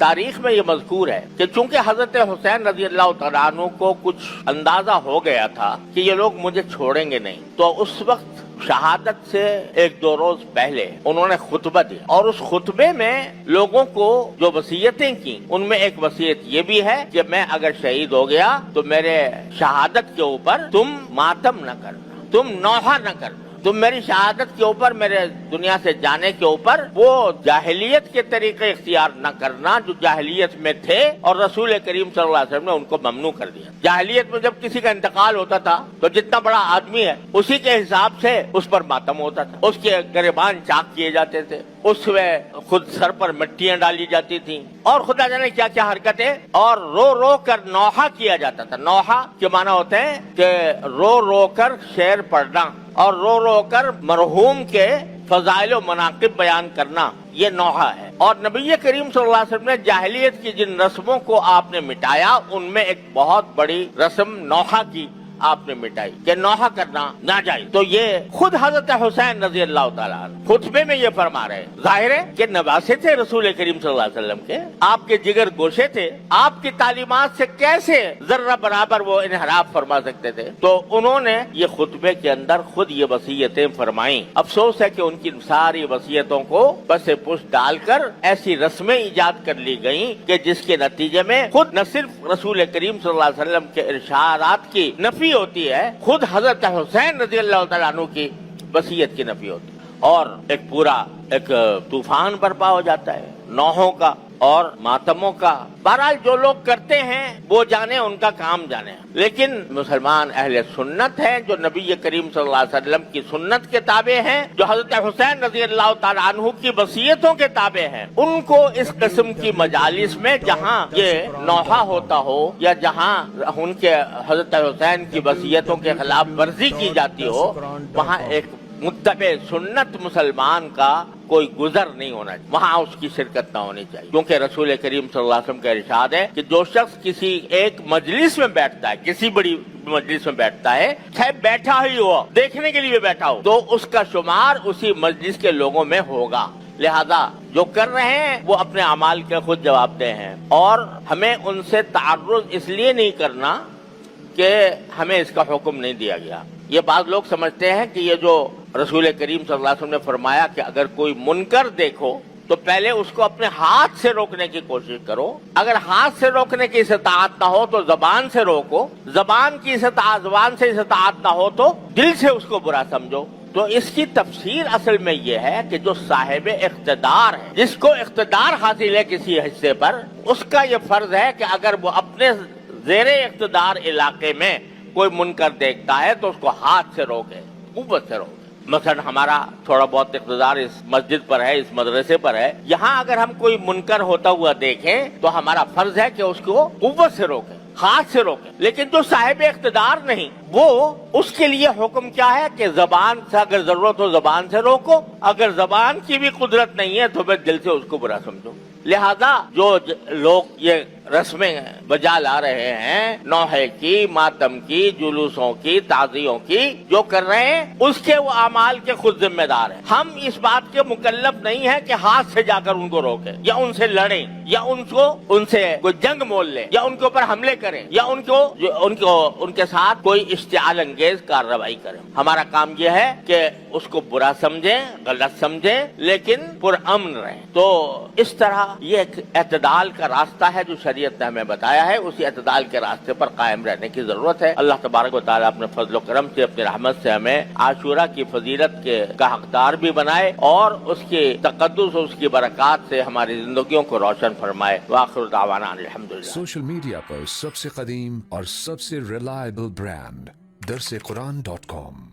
तारीख में ये मज़कूर है कि चूंकि हजरत हुसैन रजी अल्लाह तआला अन्हु को कुछ अंदाजा हो गया था कि ये लोग मुझे छोड़ेंगे नहीं, तो उस वक्त शहादत से एक दो रोज पहले उन्होंने खुतबा दिया और उस खुतबे में लोगों को जो वसीयतें की उनमें एक वसीयत ये भी है कि मैं अगर शहीद हो गया तो मेरे शहादत के ऊपर तुम मातम न करना, तुम नौहा न करना, तुम मेरी शहादत के ऊपर, मेरे दुनिया से जाने के ऊपर वो जाहिलियत के तरीके इख्तियार न करना जो जाहिलियत में थे और रसूल करीम सल्लल्लाहु अलैहि वसल्लम ने उनको ममनू कर दिया। जाहिलियत में जब किसी का इंतकाल होता था तो जितना बड़ा आदमी है उसी के हिसाब से उस पर मातम होता था, उसके गिरबान चाक किए जाते थे, उसमें खुद सर पर मिट्टियां डाली जाती थी और खुदा जाने क्या क्या हरकतें, और रो रो कर नौहा किया जाता था। नौहा के माना होते हैं कि रो रो कर शेर पढ़ना और रो रो कर मरहूम के फजाइल व मनाकिब बयान करना, ये नौहा है। और नबी करीम सल्लल्लाहु अलैहि वसल्लम ने जाहिलियत की जिन रस्मों को आपने मिटाया उनमें एक बहुत बड़ी रस्म नौहा की आपने मिटाई कि नौहा करना ना जाए। तो ये खुद हजरत हुसैन रजी अल्लाह तआला अन्हु खुतबे में ये फरमा रहे, जाहिर है कि नवासे थे रसूल करीम सल्लल्लाहु अलैहि वसल्लम के, आपके जिगर गोशे थे, आपकी तालीमात से कैसे जर्रा बराबर वो इनहराफ फरमा सकते थे। तो उन्होंने ये खुतबे के अंदर खुद ये वसीयतें फरमाई। अफसोस है कि उनकी सारी वसीयतों को बसे पुश डालकर ऐसी रस्में इजाद कर ली गई कि जिसके नतीजे में खुद न सिर्फ रसूल करीम सल्लल्लाहु अलैहि वसल्लम के इरशादात की नफी होती है, खुद हजरत हुसैन रजी अल्लाह तआला अन्हु की वसीयत की नफी होती है और एक पूरा एक तूफान बर्पा हो जाता है नौहों का और मातमों का। बहरहाल जो लोग करते हैं वो जाने, उनका काम जाने, लेकिन मुसलमान अहले सुन्नत हैं जो नबी करीम सल्लल्लाहु अलैहि वसल्लम की सुन्नत के ताबे हैं, जो हजरत हुसैन रजी अल्लाह तआला अन्हु की वसीयतों के ताबे हैं, उनको इस किस्म की मजालिस में जहाँ ये नौहा होता हो या जहाँ उनके हजरत हुसैन की वसीयतों के खिलाफ वर्जी की जाती हो, वहाँ एक मुत्तबे सुन्नत मुसलमान का कोई गुजर नहीं होना चाहिए, वहाँ उसकी शिरकत न होनी चाहिए। क्योंकि रसूल करीम सल्लल्लाहु अलैहि वसल्लम का इरशाद है कि जो शख्स किसी एक मजलिस में बैठता है, किसी बड़ी मजलिस में बैठता है, चाहे बैठा ही हो, देखने के लिए बैठा हो, तो उसका शुमार उसी मजलिस के लोगों में होगा। लिहाजा जो कर रहे हैं वो अपने अमाल के खुद जवाबदेह हैं और हमें उनसे तारुज़ इसलिए नहीं करना कि हमें इसका हुक्म नहीं दिया गया। ये बात लोग समझते हैं कि ये जो रसूल करीम सल्लल्लाहु अलैहि वसल्लम ने फरमाया कि अगर कोई मुनकर देखो तो पहले उसको अपने हाथ से रोकने की कोशिश करो, अगर हाथ से रोकने की इस्ताअत ना हो तो जबान से रोको, जबान से इस्ताअत ना हो तो दिल से उसको बुरा समझो। तो इसकी तफसीर असल में यह है कि जो साहिब इख्तिदार है, जिसको इख्तिदार हासिल है किसी हिस्से पर, उसका ये फर्ज है कि अगर वो अपने ज़ेरे इख्तिदार इलाके में कोई मुनकर देखता है तो उसको हाथ से रोके, कुव्वत से रोके। मसलन हमारा थोड़ा बहुत इख्तिदार इस मस्जिद पर है, इस मदरसे पर है, यहाँ अगर हम कोई मुनकर होता हुआ देखें तो हमारा फर्ज है कि उसको कुव्वत से रोके, हाथ से रोके। लेकिन जो साहिब इख्तिदार नहीं, वो उसके लिए हुक्म क्या है कि जबान से अगर जरूरत हो जबान से रोको, अगर जबान की भी कुदरत नहीं है तो फिर दिल से उसको बुरा समझो। लिहाजा जो लोग ये रस्में बजा ला रहे हैं, नौहे की, मातम की, जुलूसों की, ताजियों की, जो कर रहे हैं उसके वो अमाल के खुद जिम्मेदार हैं। हम इस बात के मुकल्लफ नहीं है कि हाथ से जाकर उनको रोकें या उनसे लड़ें या उनसे कोई जंग मोल लें या उनके ऊपर हमले करें या उनके साथ कोई इश्तिआल अंगेज कार्रवाई करें। हमारा काम यह है कि उसको बुरा समझें, गलत समझें, लेकिन पुरअमन रहें। तो इस तरह ये एक एतदाल का रास्ता है जो शरीयत ने हमें बताया है, उसी एतदाल के रास्ते पर कायम रहने की जरूरत है। अल्लाह तबारक व तआला अपने फजल करम से, अपनी रहमत से हमें आशूरा की फजीलत का हकदार भी बनाए और उसके तकद्दुस और उसकी बरकत से हमारी जिंदगियों को रोशन फरमाए। वाखिर दावाना अल्हम्दुलिल्लाह। सोशल मीडिया पर सबसे कदीम और सबसे रिलायबल ब्रांड दरस-ए-कुरान.com